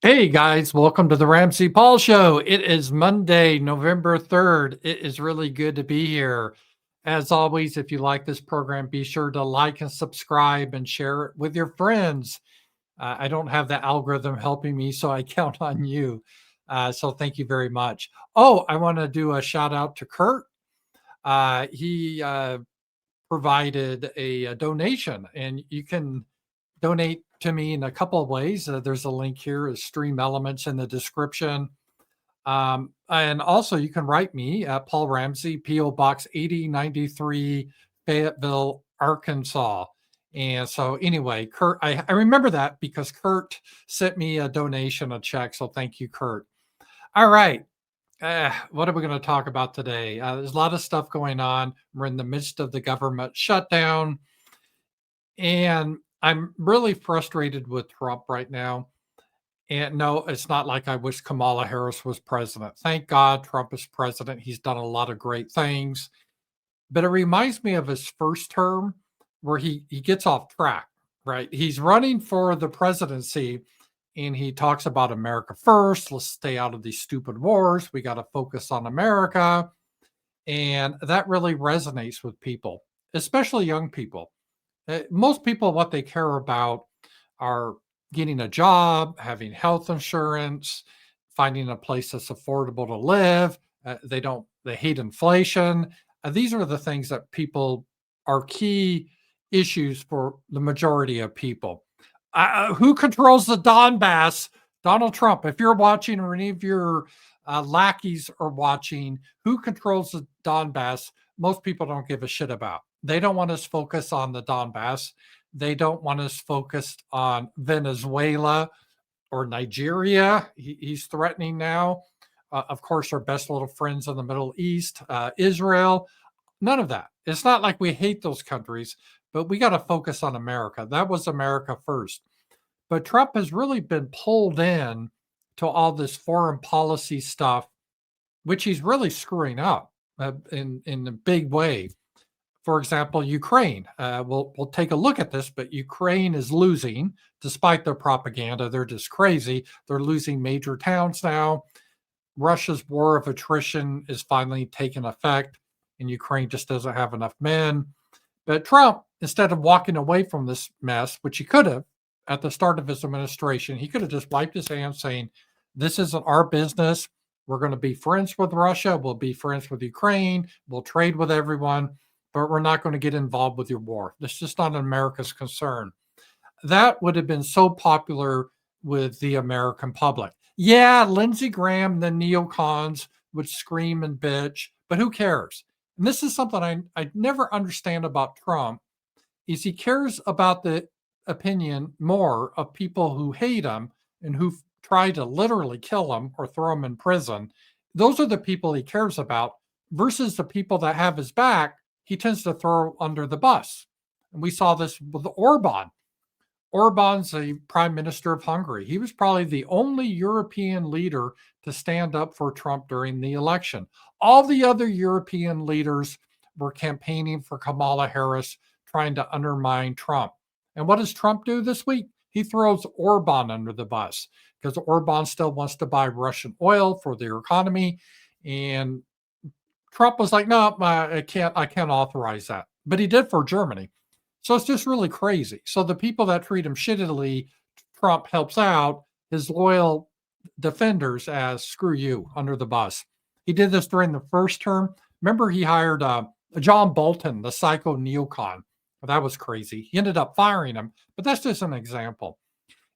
Hey guys, welcome to the Ramsey Paul Show. It is Monday, November 3rd. It is really good to be here. As always, if you like this program, be sure to like and subscribe and share it with your friends. I don't have the algorithm helping me, so I count on you. So thank you very much. Oh, I want to do a shout out to Kurt. He provided a donation, and you can donate to me in a couple of ways. There's a link here, is Stream Elements in the description. And also, you can write me at Paul Ramsey, P.O. Box 8093, Fayetteville, Arkansas. And so, anyway, Kurt, I remember that because Kurt sent me a donation, a check. So, thank you, Kurt. All right. What are we going to talk about today? There's a lot of stuff going on. We're in the midst of the government shutdown. And I'm really frustrated with Trump right now. And no, it's not like I wish Kamala Harris was president. Thank God Trump is president. He's done a lot of great things. But it reminds me of his first term where he gets off track, right? He's running for the presidency and he talks about America first. Let's stay out of these stupid wars. We got to focus on America. And that really resonates with people, especially young people. Most people, what they care about are getting a job, having health insurance, finding a place that's affordable to live. They hate inflation. These are the things that people are key issues for the majority of people. Who controls the Donbass? Donald Trump. If you're watching or any of your lackeys are watching, who controls the Donbass? Most people don't give a shit about. They don't want us focused on the Donbass. They don't want us focused on Venezuela or Nigeria. He's threatening now. Of course, our best little friends in the Middle East, Israel. None of that. It's not like we hate those countries, but we got to focus on America. That was America first. But Trump has really been pulled in to all this foreign policy stuff, which he's really screwing up in a big way. For example, Ukraine. We'll take a look at this, but Ukraine is losing despite their propaganda. They're just crazy. They're losing major towns now. Russia's war of attrition is finally taking effect, and Ukraine just doesn't have enough men. But Trump, instead of walking away from this mess, which he could have at the start of his administration, he could have just wiped his hands saying, this isn't our business. We're going to be friends with Russia. We'll be friends with Ukraine. We'll trade with everyone, but we're not going to get involved with your war. This is just not America's concern. That would have been so popular with the American public. Yeah, Lindsey Graham, the neocons would scream and bitch, but who cares? And this is something I never understand about Trump is he cares about the opinion more of people who hate him and who try to literally kill him or throw him in prison. Those are the people he cares about versus the people that have his back, he tends to throw under the bus. And we saw this with Orban. Orban's the prime minister of Hungary. He was probably the only European leader to stand up for Trump during the election. All the other European leaders were campaigning for Kamala Harris, trying to undermine Trump. And what does Trump do this week? He throws Orban under the bus because Orban still wants to buy Russian oil for their economy. And Trump was like, no, I can't authorize that. But he did for Germany. So it's just really crazy. So the people that treat him shittily, Trump helps out his loyal defenders as screw you under the bus. He did this during the first term. Remember, he hired John Bolton, the psycho neocon. That was crazy. He ended up firing him, but that's just an example.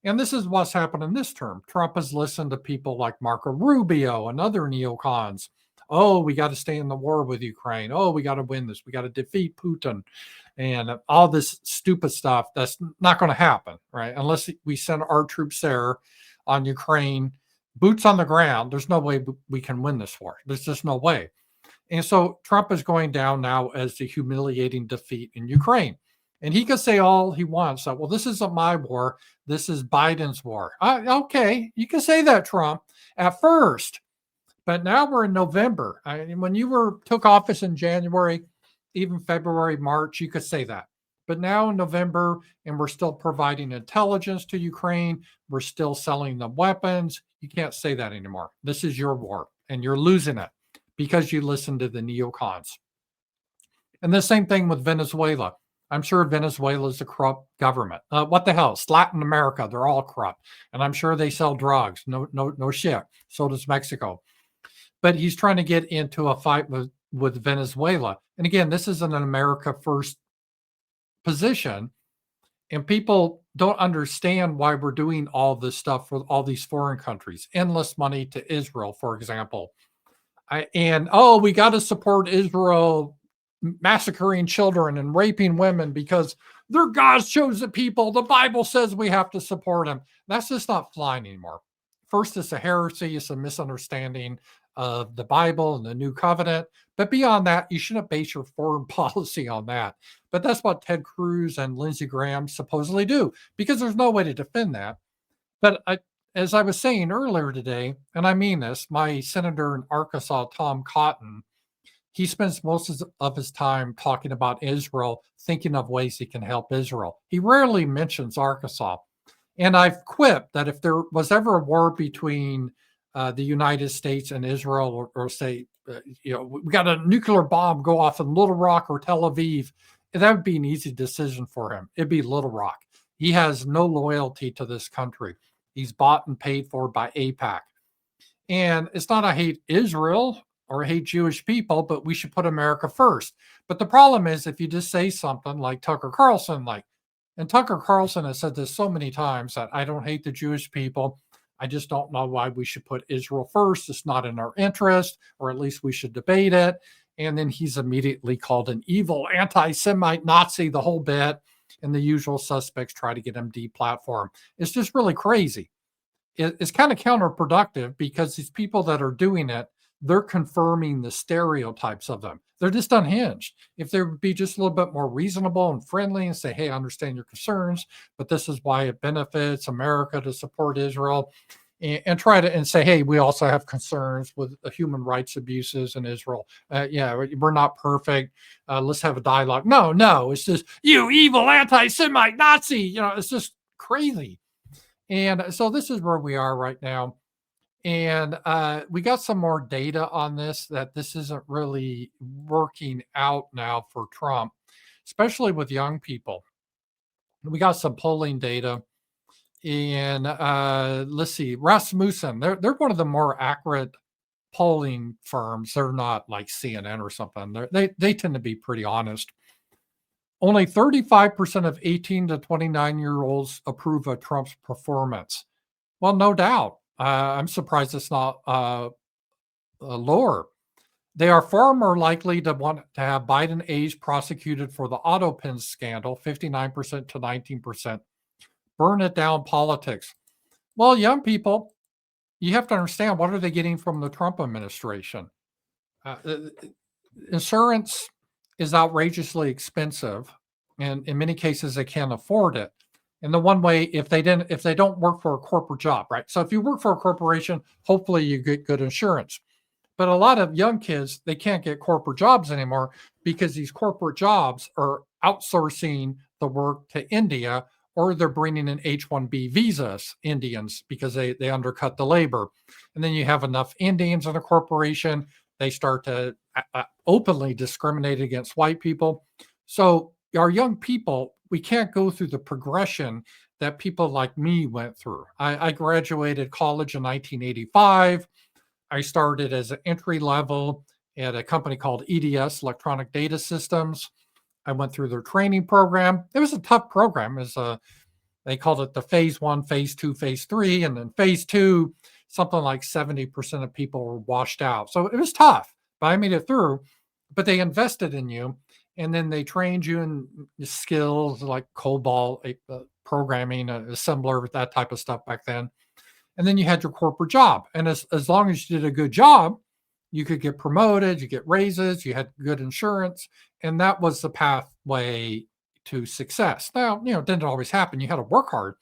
And this is what's happened in this term. Trump has listened to people like Marco Rubio and other neocons. Oh, we got to stay in the war with Ukraine. Oh, we got to win this. We got to defeat Putin and all this stupid stuff. That's not going to happen, right? Unless we send our troops there on Ukraine, boots on the ground. There's no way we can win this war. There's just no way. And so Trump is going down now as the humiliating defeat in Ukraine. And he can say all he wants. Well, this isn't my war. This is Biden's war. Okay, you can say that, Trump, at first. But now we're in November. When you took office in January, even February, March, you could say that. But now in November, and we're still providing intelligence to Ukraine, we're still selling them weapons. You can't say that anymore. This is your war, and you're losing it because you listen to the neocons. And the same thing with Venezuela. I'm sure Venezuela is a corrupt government. What the hell? It's Latin America. They're all corrupt. And I'm sure they sell drugs. No shit. So does Mexico. But he's trying to get into a fight with Venezuela. And again, this is an America first position. And people don't understand why we're doing all this stuff for all these foreign countries. Endless money to Israel, for example. We got to support Israel massacring children and raping women because they're God's chosen people. The Bible says we have to support them. That's just not flying anymore. First, it's a heresy, it's a misunderstanding of the Bible and the new covenant. But beyond that, you shouldn't base your foreign policy on that. But that's what Ted Cruz and Lindsey Graham supposedly do, because there's no way to defend that. But as I was saying earlier today, and I mean this, my senator in Arkansas, Tom Cotton, he spends most of his time talking about Israel, thinking of ways he can help Israel. He rarely mentions Arkansas. And I've quipped that if there was ever a war between the United States and Israel, or say, we got a nuclear bomb go off in Little Rock or Tel Aviv, that would be an easy decision for him. It'd be Little Rock. He has no loyalty to this country. He's bought and paid for by AIPAC. And it's not I hate Israel or hate Jewish people, but we should put America first. But the problem is if you just say something like Tucker Carlson, and Tucker Carlson has said this so many times that I don't hate the Jewish people. I just don't know why we should put Israel first. It's not in our interest, or at least we should debate it. And then he's immediately called an evil anti-Semite Nazi, the whole bit. And the usual suspects try to get him deplatformed. It's just really crazy. It's kind of counterproductive because these people that are doing it, they're confirming the stereotypes of them. They're just unhinged. If they would be just a little bit more reasonable and friendly and say, hey, I understand your concerns, but this is why it benefits America to support Israel, and try to and say, hey, we also have concerns with human rights abuses in Israel. We're not perfect. Let's have a dialogue. No, it's just you evil anti-Semite Nazi. It's just crazy. And so this is where we are right now. And we got some more data on that this isn't really working out now for Trump, especially with young people. We got some polling data. And let's see, Rasmussen, they're one of the more accurate polling firms. They're not like CNN or something. They tend to be pretty honest. Only 35% of 18 to 29-year-olds approve of Trump's performance. Well, no doubt. I'm surprised it's not lower. They are far more likely to want to have Biden aides prosecuted for the Autopin scandal, 59% to 19%. Burn it down politics. Well, young people, you have to understand, what are they getting from the Trump administration? Insurance is outrageously expensive, and in many cases they can't afford it. And the one way, if they don't work for a corporate job, right? So if you work for a corporation, hopefully you get good insurance. But a lot of young kids, they can't get corporate jobs anymore because these corporate jobs are outsourcing the work to India, or they're bringing in H-1B visas, Indians, because they undercut the labor. And then you have enough Indians in a corporation, they start to openly discriminate against white people. So our young people, we can't go through the progression that people like me went through. I graduated college in 1985. I started as an entry level at a company called EDS, Electronic Data Systems. I went through their training program. It was a tough program. They called it the phase 1, phase 2, phase 3. And then phase 2, something like 70% of people were washed out. So it was tough, but I made it through. But they invested in you. And then they trained you in skills like COBOL, programming, assembler, that type of stuff back then. And then you had your corporate job. And as long as you did a good job, you could get promoted, you get raises, you had good insurance. And that was the pathway to success. Now, it didn't always happen. You had to work hard.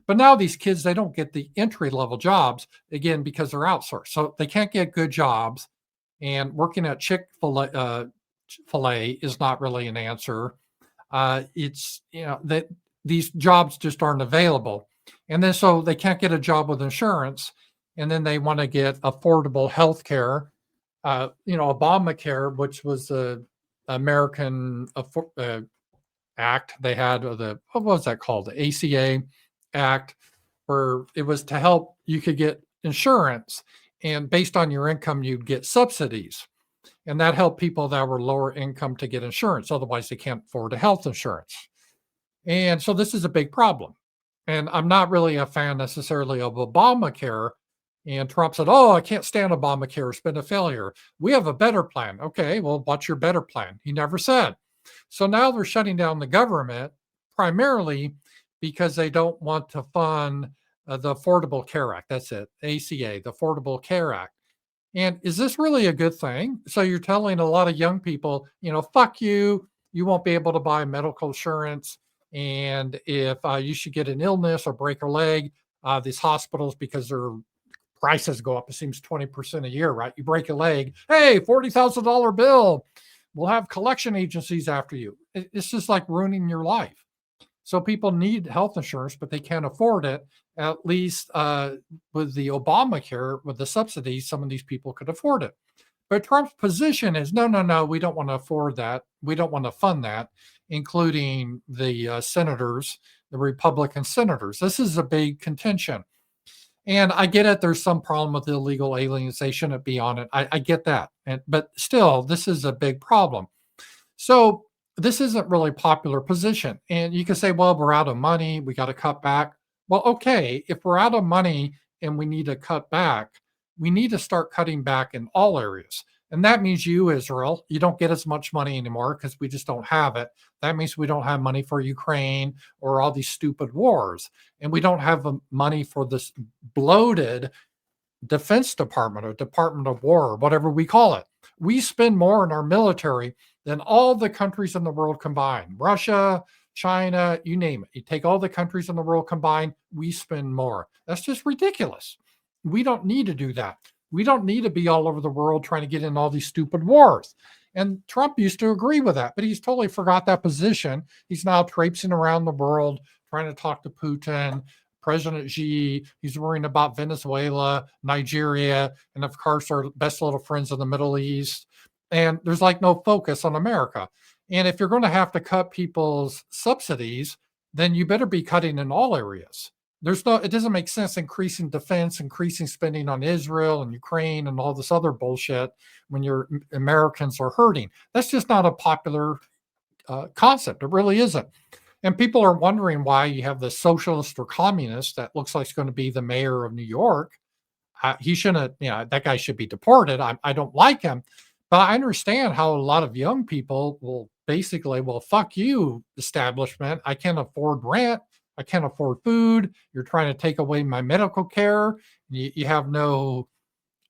But now these kids, they don't get the entry level jobs, again, because they're outsourced. So they can't get good jobs. And working at Chick-fil-A is not really an answer. It's, that these jobs just aren't available. And then so they can't get a job with insurance. And then they want to get affordable health care. Obamacare, which was the American Act, they had what was that called? The ACA Act, where it was to help you could get insurance. And based on your income, you'd get subsidies. And that helped people that were lower income to get insurance. Otherwise, they can't afford a health insurance. And so this is a big problem. And I'm not really a fan necessarily of Obamacare. And Trump said, "Oh, I can't stand Obamacare. It's been a failure. We have a better plan." Okay, well, what's your better plan? He never said. So now they're shutting down the government primarily because they don't want to fund the Affordable Care Act. That's it, ACA, the Affordable Care Act. And is this really a good thing? So you're telling a lot of young people, fuck you, you won't be able to buy medical insurance. And if you should get an illness or break a leg, these hospitals, because their prices go up, it seems 20% a year, right? You break a leg, hey, $40,000 bill. We'll have collection agencies after you. It's just like ruining your life. So people need health insurance, but they can't afford it. At least with the Obamacare, with the subsidies, some of these people could afford it. But Trump's position is no, no, no, we don't want to afford that. We don't want to fund that, including the senators, the Republican senators. This is a big contention. And I get it. There's some problem with illegal aliens. They shouldn't be on it. I get that. But still, this is a big problem. So this isn't really a popular position. And you can say, well, we're out of money. We got to cut back. Well, okay, if we're out of money and we need to cut back, we need to start cutting back in all areas. And that means you, Israel, you don't get as much money anymore because we just don't have it. That means we don't have money for Ukraine or all these stupid wars. And we don't have money for this bloated Defense Department or Department of War, or whatever we call it. We spend more in our military than all the countries in the world combined. Russia, China, you name it. You take all the countries in the world combined, we spend more. That's just ridiculous. We don't need to do that. We don't need to be all over the world trying to get in all these stupid wars. And Trump used to agree with that, but he's totally forgot that position. He's now traipsing around the world trying to talk to Putin, President Xi. He's worrying about Venezuela, Nigeria, and of course, our best little friends in the Middle East. And there's like no focus on America. And if you're going to have to cut people's subsidies, then you better be cutting in all areas. It doesn't make sense increasing defense, increasing spending on Israel and Ukraine and all this other bullshit when your Americans are hurting. That's just not a popular concept. It really isn't. And people are wondering why you have the socialist or communist that looks like he's going to be the mayor of New York. He shouldn't, that guy should be deported. I don't like him. But I understand how a lot of young people will basically, well, fuck you, establishment. I can't afford rent. I can't afford food. You're trying to take away my medical care. You have no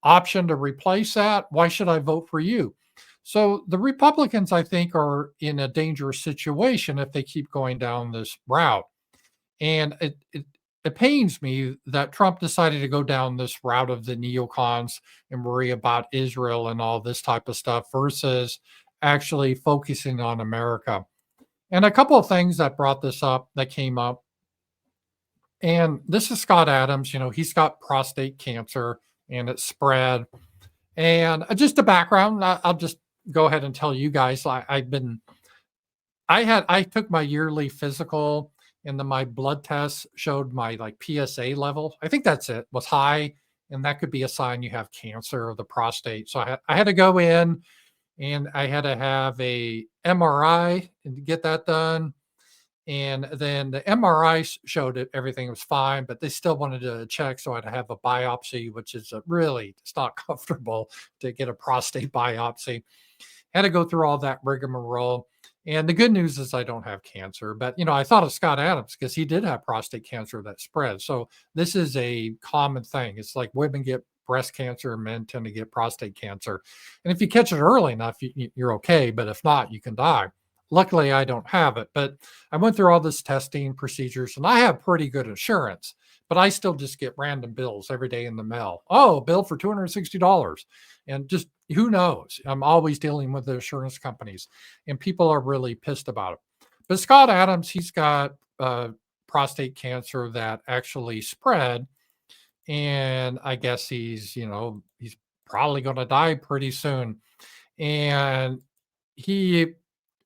option to replace that. Why should I vote for you? So the Republicans, I think, are in a dangerous situation if they keep going down this route. And it pains me that Trump decided to go down this route of the neocons and worry about Israel and all this type of stuff versus actually focusing on America. And a couple of things that brought this up that came up. And this is Scott Adams. He's got prostate cancer and it spread. And just a background, I'll just go ahead and tell you guys. I took my yearly physical, and then my blood test showed my PSA level. I think that's it, was high, and that could be a sign you have cancer of the prostate. So I had to go in, and I had to have a MRI and get that done. And then the MRI showed that everything was fine, but they still wanted to check. So I had to have a biopsy, which is it's not comfortable to get a prostate biopsy. Had to go through all that rigmarole. And the good news is I don't have cancer, but I thought of Scott Adams because he did have prostate cancer that spread. So this is a common thing. It's like women get breast cancer, men tend to get prostate cancer. And if you catch it early enough, you're okay. But if not, you can die. Luckily, I don't have it, but I went through all this testing procedures and I have pretty good insurance, but I still just get random bills every day in the mail. Oh, bill for $260. And just who knows? I'm always dealing with the insurance companies and people are really pissed about it. But Scott Adams, he's got prostate cancer that actually spread, and I guess he's probably going to die pretty soon. And he,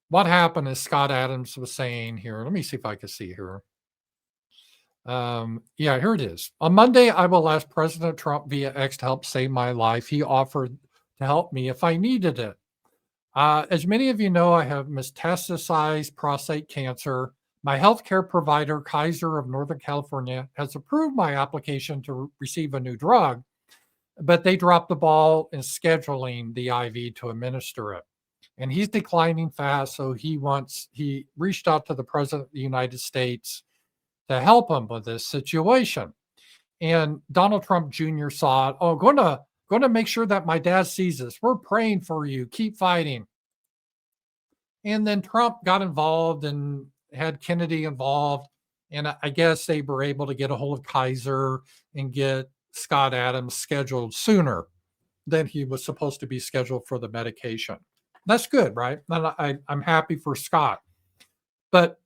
what happened is Scott Adams was saying here. Let me see if I can see here. Yeah, here it is. On Monday, I will ask President Trump via X to help save my life. He offered to help me if I needed it. As many of you know, I have metastasized prostate cancer. My healthcare provider, Kaiser of Northern California, has approved my application to receive a new drug, but they dropped the ball in scheduling the IV to administer it. And he's declining fast, so he reached out to the President of the United States to help him with this situation. And Donald Trump Jr. saw it. Oh, going to make sure that my dad sees this. We're praying for you. Keep fighting. And then Trump got involved and had Kennedy involved. And I guess they were able to get a hold of Kaiser and get Scott Adams scheduled sooner than he was supposed to be scheduled for the medication. That's good, right? And I'm happy for Scott. But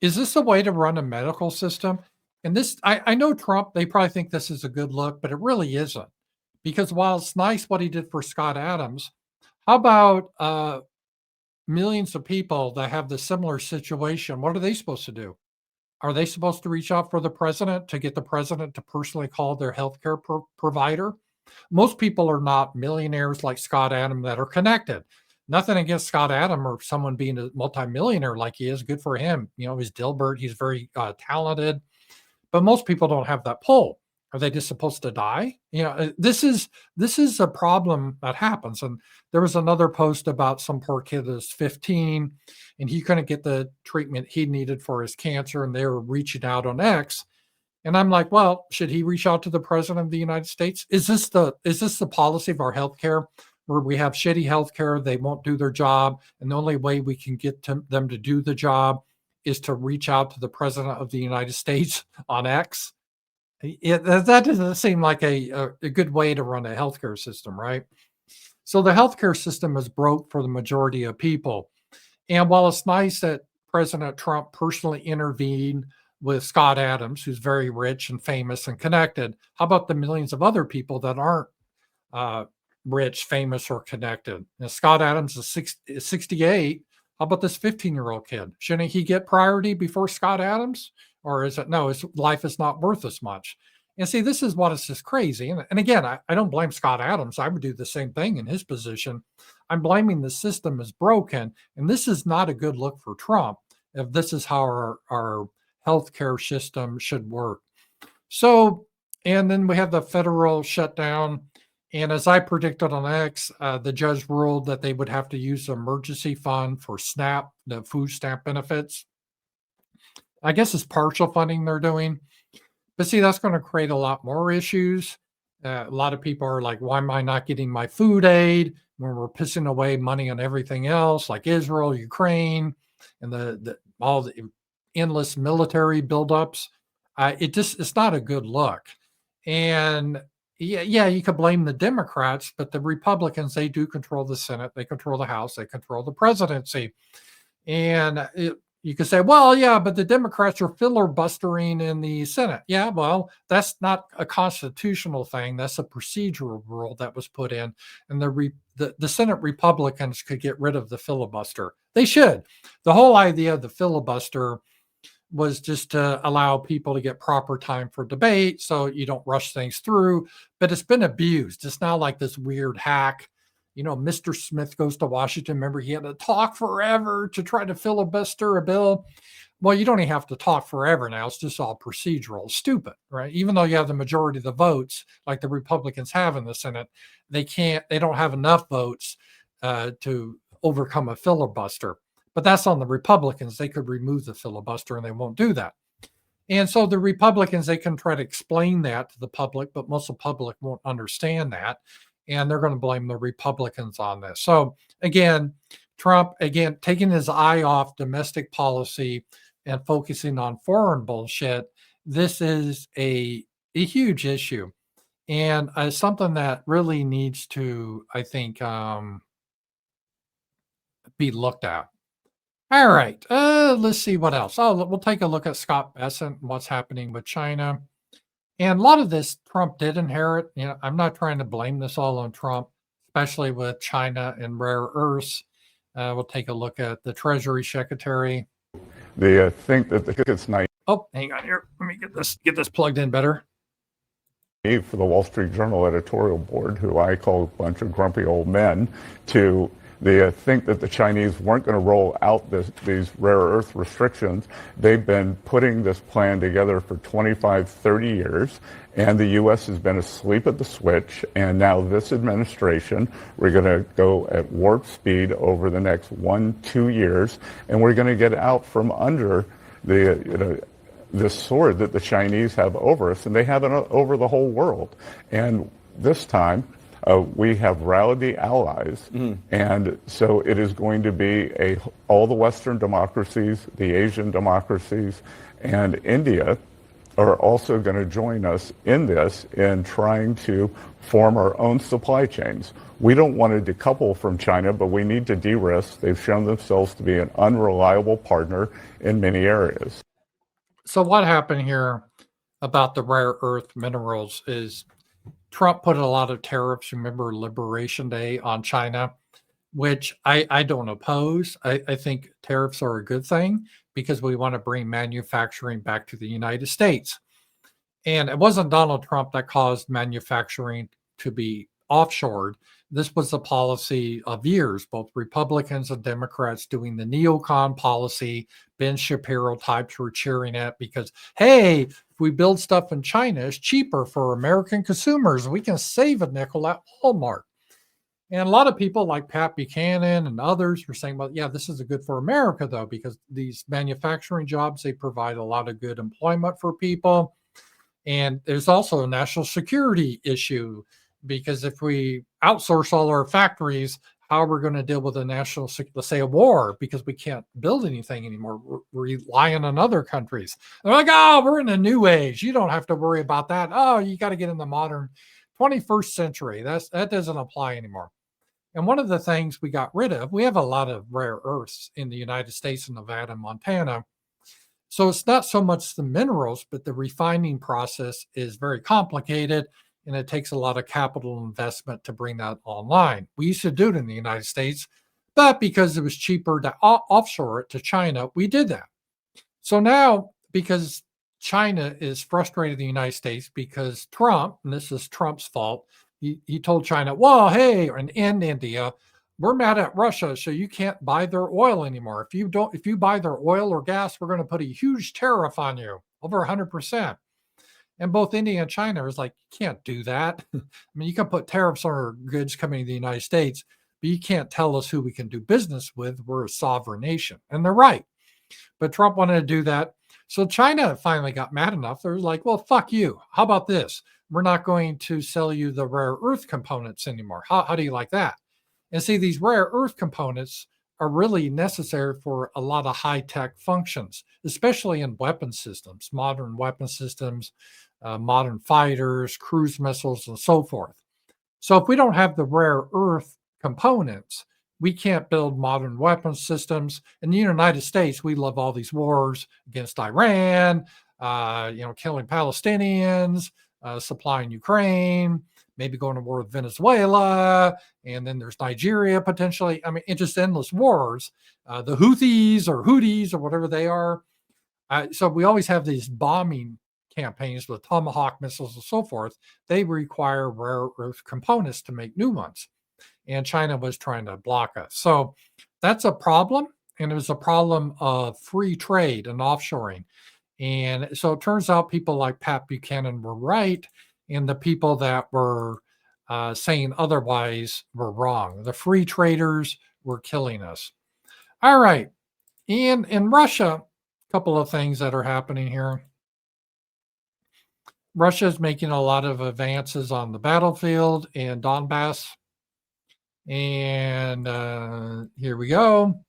is this a way to run a medical system? And this, I know Trump, they probably think this is a good look, but it really isn't. Because while it's nice what he did for Scott Adams, how about millions of people that have the similar situation? What are they supposed to do? Are they supposed to reach out for the president to get the president to personally call their healthcare provider? Most people are not millionaires like Scott Adams that are connected. Nothing against Scott Adams or someone being a multimillionaire like he is. Good for him. He's Dilbert. He's very talented. But most people don't have that pull. Are they just supposed to die? This is a problem that happens. And there was another post about some poor kid that's 15 and he couldn't get the treatment he needed for his cancer, and they were reaching out on X. And I'm like, well, should he reach out to the president of the United States? Is this the policy of our healthcare, where we have shitty healthcare, they won't do their job, and the only way we can get them to do the job is to reach out to the president of the United States on X? That doesn't seem like a good way to run a healthcare system, right? So the healthcare system is broke for the majority of people. And while it's nice that President Trump personally intervened with Scott Adams, who's very rich and famous and connected, how about the millions of other people that aren't rich, famous, or connected? Now, Scott Adams is 68. How about this 15-year-old kid? Shouldn't he get priority before Scott Adams? Or is it no, his life is not worth as much? And see, this is what is just crazy. And again, I don't blame Scott Adams. I would do the same thing in his position. I'm blaming the system is broken. And this is not a good look for Trump if this is how our healthcare system should work. So, and then we have the federal shutdown. And as I predicted on X, the judge ruled that they would have to use the emergency fund for SNAP, the food stamp benefits. I guess it's partial funding they're doing. But see, that's going to create a lot more issues. A lot of people are like, why am I not getting my food aid when we're pissing away money on everything else, like Israel, Ukraine, and all the endless military buildups? It's not a good look. And yeah, you could blame the Democrats, but the Republicans, they do control the Senate, they control the House, they control the presidency. And you could say, well, yeah, but the Democrats are filibustering in the Senate. Yeah, well, that's not a constitutional thing. That's a procedural rule that was put in. And the Senate Republicans could get rid of the filibuster. They should. The whole idea of the filibuster was just to allow people to get proper time for debate so you don't rush things through. But it's been abused. It's now like this weird hack. Mr. Smith goes to Washington. Remember, he had to talk forever to try to filibuster a bill. Well, you don't even have to talk forever now. It's just all procedural. Stupid, right? Even though you have the majority of the votes, like the Republicans have in the Senate, they don't have enough votes to overcome a filibuster. But that's on the Republicans. They could remove the filibuster and they won't do that. And so the Republicans, they can try to explain that to the public, but most of the public won't understand that. And they're going to blame the Republicans on this. So again, Trump, taking his eye off domestic policy and focusing on foreign bullshit. This is a huge issue, and something that really needs to, I think, be looked at. All right. Let's see what else. Oh, we'll take a look at Scott Bessent and what's happening with China. And a lot of this Trump did inherit. I'm not trying to blame this all on Trump, especially with China and rare earths. We'll take a look at the Treasury Secretary. They think that it's naive. Oh, hang on here. Let me get this plugged in better. For the Wall Street Journal editorial board, who I call a bunch of grumpy old men, they think that the Chinese weren't going to roll out these rare earth restrictions. They've been putting this plan together for 25, 30 years, and the U.S. has been asleep at the switch. And now this administration, we're going to go at warp speed over the next 1-2 years, and we're going to get out from under the sword that the Chinese have over us, and they have it over the whole world. And this time, we have rallied the allies, and so it is going to be all the Western democracies, the Asian democracies, and India are also going to join us in this in trying to form our own supply chains. We don't want to decouple from China, but we need to de-risk. They've shown themselves to be an unreliable partner in many areas. So what happened here about the rare earth minerals is Trump put a lot of tariffs, remember Liberation Day, on China, which I don't oppose. I think tariffs are a good thing because we want to bring manufacturing back to the United States. And it wasn't Donald Trump that caused manufacturing to be offshored. This was a policy of years, both Republicans and Democrats doing the neocon policy. Ben Shapiro types were cheering it because, hey, if we build stuff in China, it's cheaper for American consumers. We can save a nickel at Walmart. And a lot of people like Pat Buchanan and others were saying, well, yeah, this is good for America, though, because these manufacturing jobs, they provide a lot of good employment for people. And there's also a national security issue because if we outsource all our factories, how are we going to deal with a national, let's say, a war, because we can't build anything anymore. We're relying on other countries. They're like, oh, we're in a new age. You don't have to worry about that. Oh, you got to get in the modern 21st century. That doesn't apply anymore. And one of the things we got rid of, we have a lot of rare earths in the United States, in Nevada and Montana. So it's not so much the minerals, but the refining process is very complicated, and it takes a lot of capital investment to bring that online. We used to do it in the United States, but because it was cheaper to offshore it to China, we did that. So now, because China is frustrated the United States because Trump, and this is Trump's fault, he told China, well, hey, and India, we're mad at Russia, so you can't buy their oil anymore. If you buy their oil or gas, we're going to put a huge tariff on you, over 100%. And both India and China is like, you can't do that. I mean, you can put tariffs on our goods coming to the United States, but you can't tell us who we can do business with. We're a sovereign nation. And they're right. But Trump wanted to do that. So China finally got mad enough. They're like, well, fuck you. How about this? We're not going to sell you the rare earth components anymore. How do you like that? And see, these rare earth components are really necessary for a lot of high-tech functions, especially in weapon systems, modern weapon systems, modern fighters, cruise missiles, and so forth. So if we don't have the rare earth components, we can't build modern weapon systems. In the United States, we love all these wars against Iran, killing Palestinians, supplying Ukraine, maybe going to war with Venezuela, and then there's Nigeria potentially. I mean, it's just endless wars. The Houthis or whatever they are. So we always have these bombing campaigns with Tomahawk missiles and so forth. They require rare earth components to make new ones. And China was trying to block us. So that's a problem. And it was a problem of free trade and offshoring. And so it turns out people like Pat Buchanan were right, and the people that were saying otherwise were wrong. The free traders were killing us. All right. And in Russia, a couple of things that are happening here. Russia is making a lot of advances on the battlefield in Donbass. And here we go.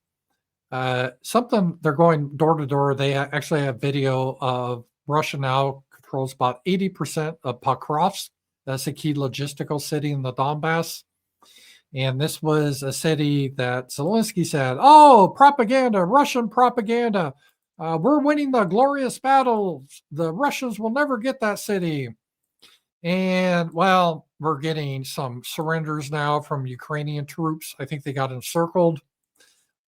Something, they're going door to door. They actually have video of Russia now controls about 80% of Pokrovsk. That's a key logistical city in the Donbass. And this was a city that Zelensky said, oh, propaganda, Russian propaganda. We're winning the glorious battles. The Russians will never get that city. And well, we're getting some surrenders now from Ukrainian troops. I think they got encircled.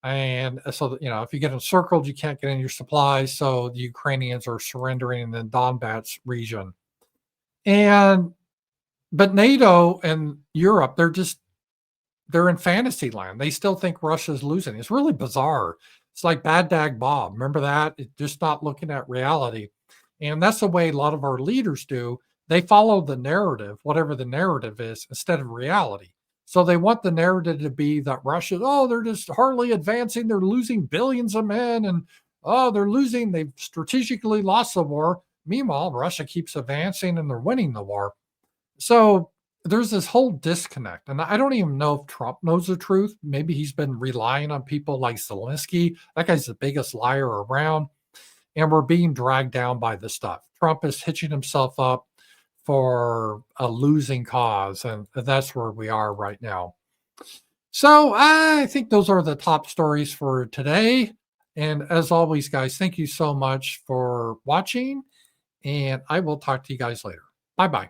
And so, if you get encircled, you can't get in your supplies. So the Ukrainians are surrendering in the Donbass region. But NATO and Europe, they're in fantasy land. They still think Russia's losing. It's really bizarre. It's like Bad Dag Bob. Remember that? It's just not looking at reality. And that's the way a lot of our leaders do. They follow the narrative, whatever the narrative is, instead of reality. So they want the narrative to be that Russia, oh, they're just hardly advancing. They're losing billions of men. And oh, they're losing. They've strategically lost the war. Meanwhile, Russia keeps advancing and they're winning the war. So there's this whole disconnect. And I don't even know if Trump knows the truth. Maybe he's been relying on people like Zelensky. That guy's the biggest liar around. And we're being dragged down by this stuff. Trump is hitching himself up for a losing cause. And that's where we are right now. So I think those are the top stories for today. And as always, guys, thank you so much for watching. And I will talk to you guys later. Bye bye.